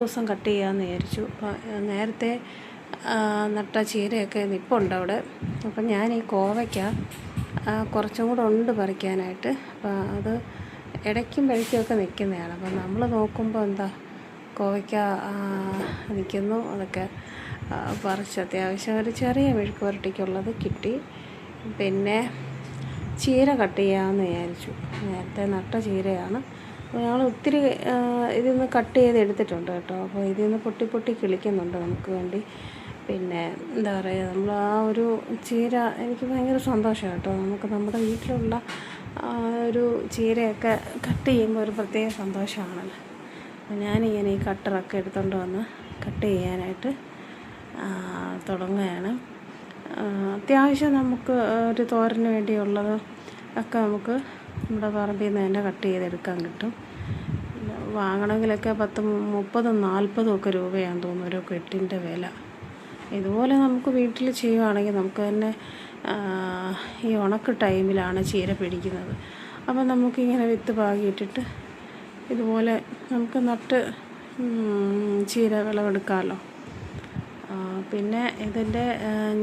ദിവസം കട്ട് ചെയ്യാമെന്ന് വിചാരിച്ചു. അപ്പോൾ നേരത്തെ നട്ട ചീരയൊക്കെ നിൽപ്പുണ്ട് അവിടെ. അപ്പം ഞാൻ ഈ കോവയ്ക്ക കുറച്ചും കൂടെ ഉണ്ട് പറിക്കാനായിട്ട്. അപ്പോൾ അത് ഇടയ്ക്കും വെളിക്കുമൊക്കെ നിൽക്കുന്നതാണ്. അപ്പം നമ്മൾ നോക്കുമ്പോൾ എന്താ കോവയ്ക്ക നിൽക്കുന്നു. അതൊക്കെ പറിച്ച് അത്യാവശ്യം ഒരു ചെറിയ മെഴുക്ക് പുരട്ടിക്കുള്ളത് കിട്ടി. പിന്നെ ചീര കട്ട് ചെയ്യാമെന്ന് വിചാരിച്ചു. നേരത്തെ നട്ട ചീരയാണ്. അപ്പോൾ ഞങ്ങൾ ഒത്തിരി ഇതിൽ നിന്ന് കട്ട് ചെയ്ത് എടുത്തിട്ടുണ്ട് കേട്ടോ. അപ്പോൾ ഇതിൽ നിന്ന് പൊട്ടി പൊട്ടി കിളിക്കുന്നുണ്ട് നമുക്ക് വേണ്ടി. പിന്നെ എന്താ പറയുക, നമ്മൾ ആ ഒരു ചീര എനിക്ക് ഭയങ്കര സന്തോഷമാണ് കേട്ടോ. നമുക്ക് നമ്മുടെ വീട്ടിലുള്ള ഒരു ചീരയൊക്കെ കട്ട് ചെയ്യുമ്പോൾ ഒരു പ്രത്യേക സന്തോഷമാണല്ലോ. അപ്പോൾ ഞാനിങ്ങനെ ഈ കട്ടറൊക്കെ എടുത്തുകൊണ്ട് വന്ന് കട്ട് ചെയ്യാനായിട്ട് തുടങ്ങുകയാണ്. അത്യാവശ്യം നമുക്ക് ഒരു തോരന് വേണ്ടിയുള്ളത് ഒക്കെ നമുക്ക് നമ്മുടെ പറമ്പിൽ നിന്ന് തന്നെ കട്ട് ചെയ്തെടുക്കാൻ കിട്ടും. വാങ്ങണമെങ്കിലൊക്കെ 10, 30, 40 ഒക്കെ രൂപയാണെന്ന് തോന്നുന്നു ഒരു കെട്ടിൻ്റെ വില. ഇതുപോലെ നമുക്ക് വീട്ടിൽ ചെയ്യുകയാണെങ്കിൽ നമുക്ക് തന്നെ ഈ ഉണക്ക് ടൈമിലാണ് ചീര പിടിക്കുന്നത്. അപ്പോൾ നമുക്കിങ്ങനെ വിത്ത് പാകിയിട്ടിട്ട് ഇതുപോലെ നമുക്ക് നട്ട് ചീര വിളവെടുക്കാമല്ലോ. പിന്നെ ഇതിൻ്റെ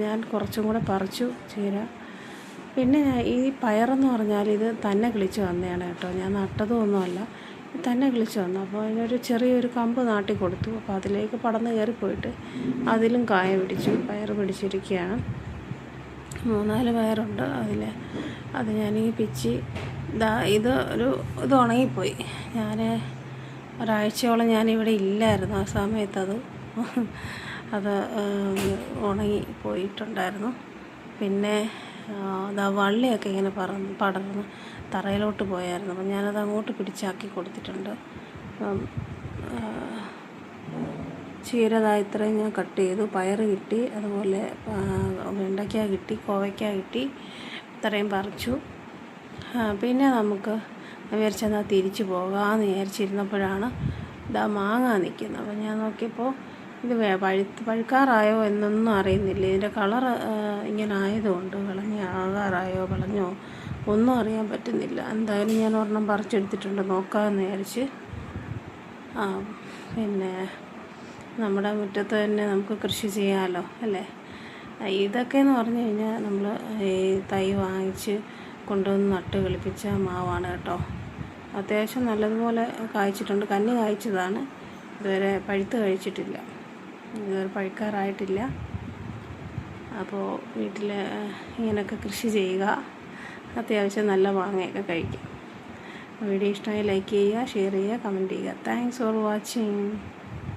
ഞാൻ കുറച്ചും കൂടെ പറിച്ചു ചീര. പിന്നെ ഈ പയറെന്ന് പറഞ്ഞാൽ ഇത് തന്നെ കിളിച്ച് വന്നതാണ് കേട്ടോ. ഞാൻ നട്ടതും ഒന്നുമല്ല, തന്നെ കിളിച്ച് വന്നു. അപ്പോൾ അതിനൊരു ചെറിയൊരു കമ്പ് നാട്ടി കൊടുത്തു. അപ്പോൾ അതിലേക്ക് പടർന്ന് കയറിപ്പോയിട്ട് അതിലും കായ പിടിച്ചു. പയർ പിടിച്ചിരിക്കുകയാണ്. 3-4 പയറുണ്ട് അതിൽ. അത് ഞാനീ പിച്ചി ഇത് ഉണങ്ങിപ്പോയി. ഞാൻ ഒരാഴ്ചയോളം ഞാനിവിടെ ഇല്ലായിരുന്നു. ആ സമയത്ത് അത് ഉണങ്ങി പോയിട്ടുണ്ടായിരുന്നു. പിന്നെ വള്ളിയൊക്കെ ഇങ്ങനെ പടർന്ന് തറയിലോട്ട് പോയായിരുന്നു. അപ്പം ഞാനത് അങ്ങോട്ട് പിടിച്ചാക്കി കൊടുത്തിട്ടുണ്ട്. ചീര ഇത്രയും ഞാൻ കട്ട് ചെയ്തു. പയർ കിട്ടി, അതുപോലെ വെണ്ടയ്ക്ക കിട്ടി, കോവയ്ക്ക കിട്ടി, ഇത്രയും പറിച്ചു. പിന്നെ നമുക്ക് വിചാരിച്ചെന്നാൽ തിരിച്ചു പോകാമെന്ന് വിചാരിച്ചിരുന്നപ്പോഴാണ് മാങ്ങ നിൽക്കുന്നത്. അപ്പം ഞാൻ നോക്കിയപ്പോൾ ഇത് പഴുക്കാറായോ എന്നൊന്നും അറിയുന്നില്ല. ഇതിൻ്റെ കളറ് ഇങ്ങനെ ആയതുകൊണ്ട് ആകാറായോ വിളഞ്ഞോ ഒന്നും അറിയാൻ പറ്റുന്നില്ല. എന്തായാലും ഞാൻ ഒരെണ്ണം പറിച്ചെടുത്തിട്ടുണ്ട്, നോക്കാമെന്ന് വിചാരിച്ച്. പിന്നെ നമ്മുടെ മുറ്റത്ത് തന്നെ നമുക്ക് കൃഷി ചെയ്യാമല്ലോ അല്ലേ. ഇതൊക്കെയെന്ന് പറഞ്ഞു കഴിഞ്ഞാൽ നമ്മൾ ഈ തൈ വാങ്ങിച്ച് കൊണ്ടുവന്ന് നട്ട് കളിപ്പിച്ച മാവാണ് കേട്ടോ. അത്യാവശ്യം നല്ലതുപോലെ കായ്ച്ചിട്ടുണ്ട്. കന്നി കായ്ച്ചതാണ്, ഇതുവരെ പഴുത്ത് കഴിച്ചിട്ടില്ല, ഇതുവരെ പഴുക്കാറായിട്ടില്ല. അപ്പോൾ വീട്ടിൽ ഇങ്ങനെയൊക്കെ കൃഷി ചെയ്യുക, അത്യാവശ്യം നല്ല മാങ്ങയൊക്കെ കഴിക്കും. വീഡിയോ ഇഷ്ടമായി ലൈക്ക് ചെയ്യുക, ഷെയർ ചെയ്യുക, കമൻറ്റ് ചെയ്യുക. Thanks for watching.